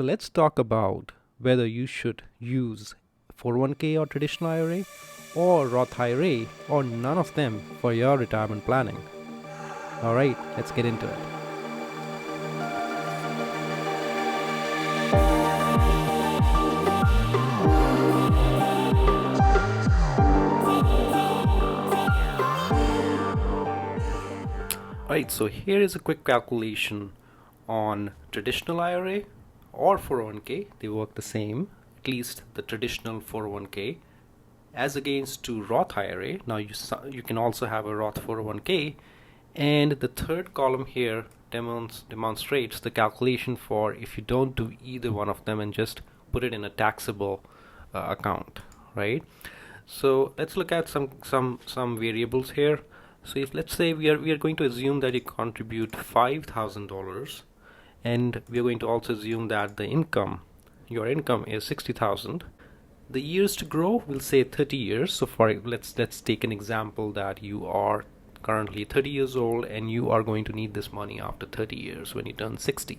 So let's talk about whether you should use 401k or traditional IRA or Roth IRA or none of them for your retirement planning. Alright, let's get into it. Alright, so here is a quick calculation on traditional IRA or 401k. They work the same, at least the traditional 401k, as against to Roth IRA. Now you can also have a Roth 401k, and the third column here demonstrates the calculation for if you don't do either one of them and just put it in a taxable account, right? So let's look at some variables here. So if let's say we are going to assume that you contribute $5,000, and we are going to also assume that your income is 60,000. The years to grow, we'll say 30 years. So let's take an example that you are currently 30 years old and you are going to need this money after 30 years when you turn 60.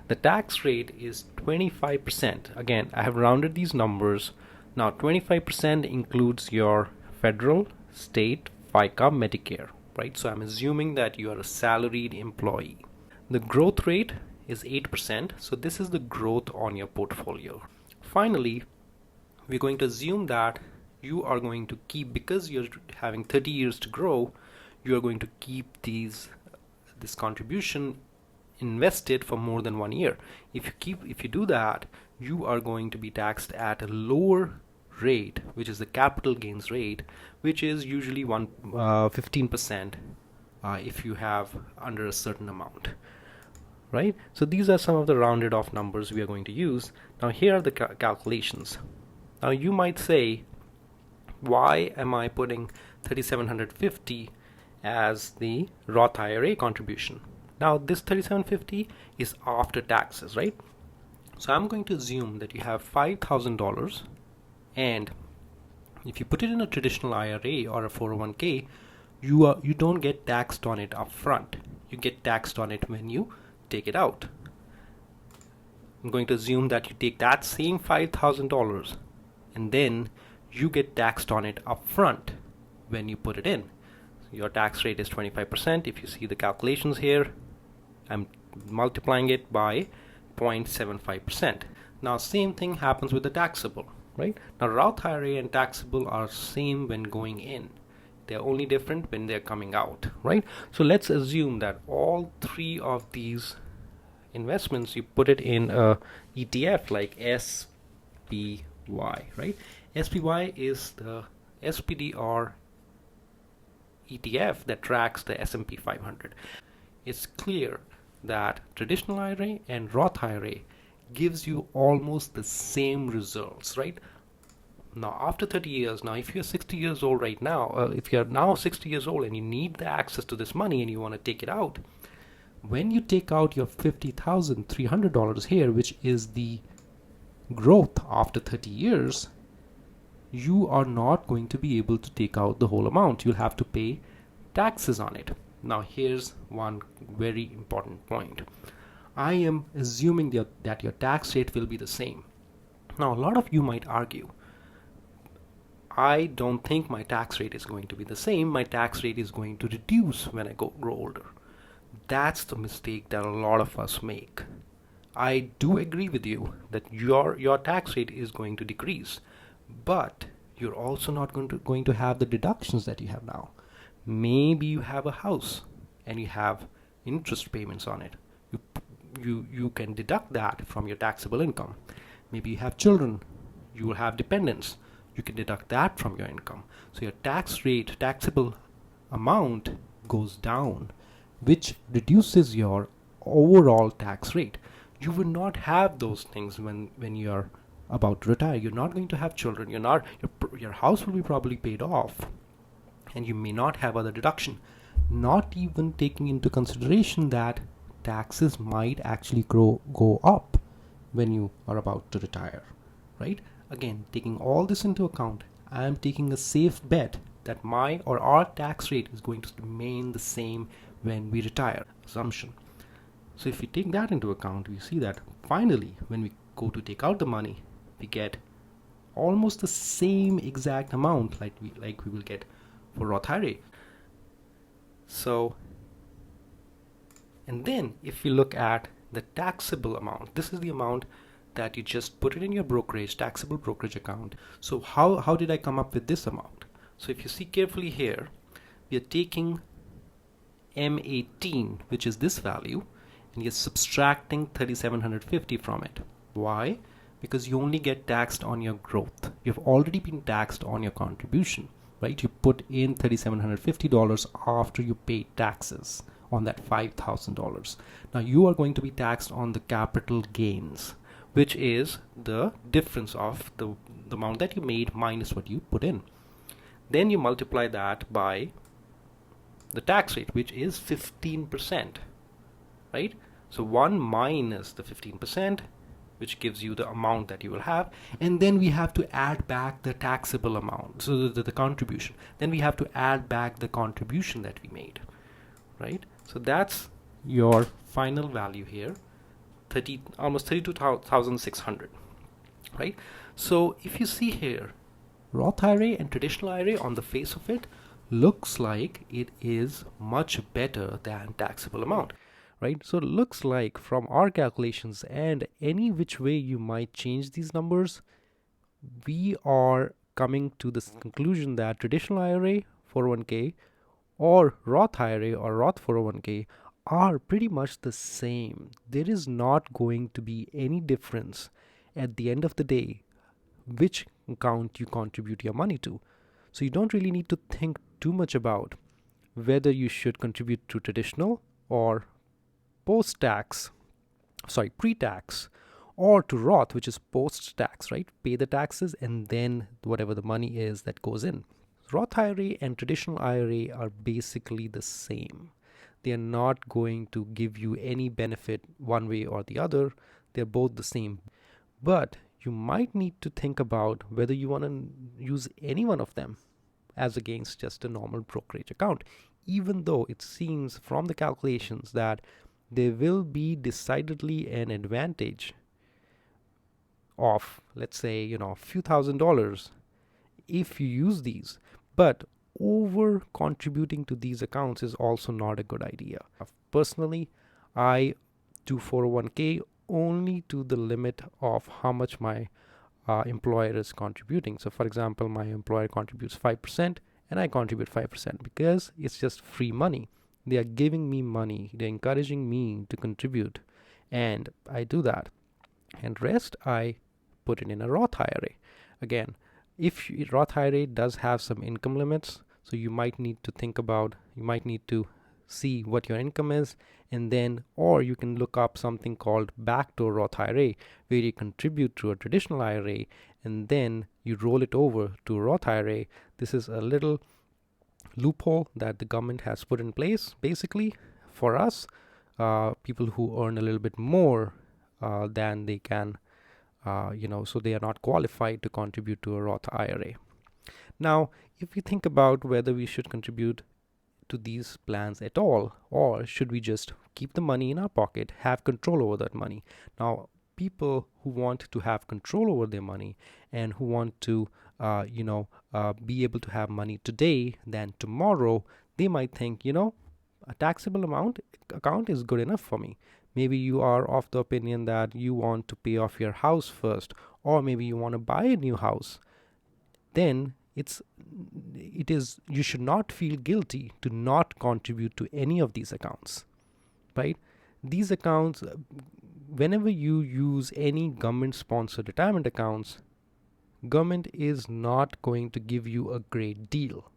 The tax rate is 25%. Again, I have rounded these numbers. Now 25% includes your federal, state, FICA, Medicare, right? So I'm assuming that you are a salaried employee. The growth rate is 8%. So this is the growth on your portfolio. Finally, we're going to assume that you are going to keep, because you're having 30 years to grow, you are going to keep this contribution invested for more than 1 year. If you do that, you are going to be taxed at a lower rate, which is the capital gains rate, which is usually 15% if you have under a certain amount, right? So these are some of the rounded off numbers we are going to use. Now here are the calculations. Now you might say, why am I putting $3,750 as the Roth IRA contribution? Now this $3,750 is after taxes, right? So I'm going to assume that you have $5,000, and if you put it in a traditional IRA or a 401k, you don't get taxed on it up front. You get taxed on it when you take it out. I'm going to assume that you take that same $5,000 and then you get taxed on it up front when you put it in. So your tax rate is 25%. If you see the calculations here, I'm multiplying it by 0.75%. Now same thing happens with the taxable, right? Now Roth IRA and taxable are same when going in. They're only different when they're coming out, right? So let's assume that all three of these investments, you put it in a ETF like SPY, right? SPY is the SPDR ETF that tracks the S&P 500. It's clear that traditional IRA and Roth IRA gives you almost the same results, right? Now after 30 years, now if you're 60 years old right now, if you're now 60 years old and you need the access to this money and you want to take it out, when you take out your $50,300 here, which is the growth after 30 years, you are not going to be able to take out the whole amount. You'll have to pay taxes on it. Now here's one very important point. I am assuming that your tax rate will be the same. Now a lot of you might argue, I don't think my tax rate is going to be the same. My tax rate is going to reduce when I grow older. That's the mistake that a lot of us make. I do agree with you that your tax rate is going to decrease, but you're also not going to have the deductions that you have now. Maybe you have a house and you have interest payments on it. You can deduct that from your taxable income. Maybe you have children, you will have dependents. You can deduct that from your income. So your taxable amount goes down, which reduces your overall tax rate. You will not have those things when you're about to retire. You're not going to have children. Your house will be probably paid off, and you may not have other deduction. Not even taking into consideration that taxes might actually go up when you are about to retire, right? Again, taking all this into account, I am taking a safe bet that my or our tax rate is going to remain the same when we retire. Assumption. So if we take that into account, we see that finally when we go to take out the money, we get almost the same exact amount like we will get for Roth IRA. So, and then if we look at the taxable amount, this is the amount that you just put it in your brokerage, taxable brokerage account. So how did I come up with this amount? So if you see carefully here, we are taking M18, which is this value, and you're subtracting 3,750 from it. Why? Because you only get taxed on your growth. You've already been taxed on your contribution, right? You put in $3,750 after you pay taxes on that $5,000. Now you are going to be taxed on the capital gains, which is the difference of the amount that you made minus what you put in. Then you multiply that by the tax rate, which is 15%, right? So 1 minus the 15%, which gives you the amount that you will have, and then we have to add back the taxable amount, so the contribution. Then we have to add back the contribution that we made, right? So that's your final value here, almost 32,600, right? So if you see here, Roth IRA and traditional IRA on the face of it looks like it is much better than taxable amount, right? So it looks like from our calculations and any which way you might change these numbers, we are coming to this conclusion that traditional IRA 401k or Roth IRA or Roth 401k are pretty much the same. There is not going to be any difference at the end of the day which account you contribute your money to. So you don't really need to think too much about whether you should contribute to traditional or pre-tax, or to Roth, which is post-tax, right? Pay the taxes and then whatever the money is that goes in. Roth IRA and traditional IRA are basically the same. They are not going to give you any benefit one way or the other. They're both the same. But you might need to think about whether you want to use any one of them as against just a normal brokerage account, even though it seems from the calculations that there will be decidedly an advantage of, let's say, a few $1,000s if you use these. But over contributing to these accounts is also not a good idea. Personally, I do 401k only to the limit of how much my employer is contributing. So for example, my employer contributes 5% and I contribute 5% because it's just free money. They are giving me money. They're encouraging me to contribute, and I do that. And rest, I put it in a Roth IRA. Again, if Roth IRA does have some income limits, so you might need to see what your income is, and then, or you can look up something called backdoor Roth IRA, where you contribute to a traditional IRA and then you roll it over to a Roth IRA. This is a little loophole that the government has put in place basically for us, people who earn a little bit more than they can, so they are not qualified to contribute to a Roth IRA. Now, if we think about whether we should contribute to these plans at all, or should we just keep the money in our pocket, have control over that money? Now, people who want to have control over their money and who want to be able to have money today than tomorrow, they might think, a taxable account is good enough for me. Maybe you are of the opinion that you want to pay off your house first, or maybe you want to buy a new house. Then you should not feel guilty to not contribute to any of these accounts, right? These accounts, whenever you use any government sponsored retirement accounts, government is not going to give you a great deal.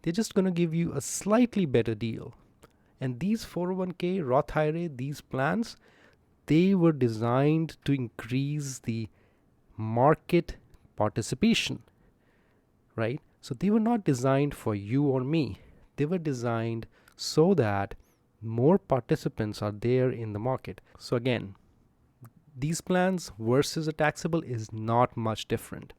They're just going to give you a slightly better deal. And these 401k, Roth IRA, these plans, they were designed to increase the market participation, right? So they were not designed for you or me. They were designed so that more participants are there in the market. So again, these plans versus a taxable is not much different.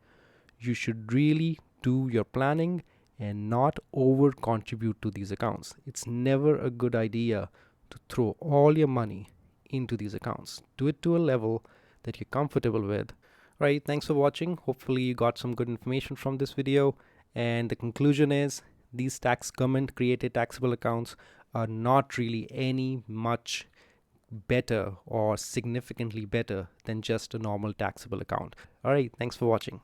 You should really do your planning and not over contribute to these accounts. It's never a good idea to throw all your money into these accounts. Do it to a level that you're comfortable with. All right, thanks for watching. Hopefully you got some good information from this video. And the conclusion is these government created taxable accounts are not really any much better or significantly better than just a normal taxable account. All right, thanks for watching.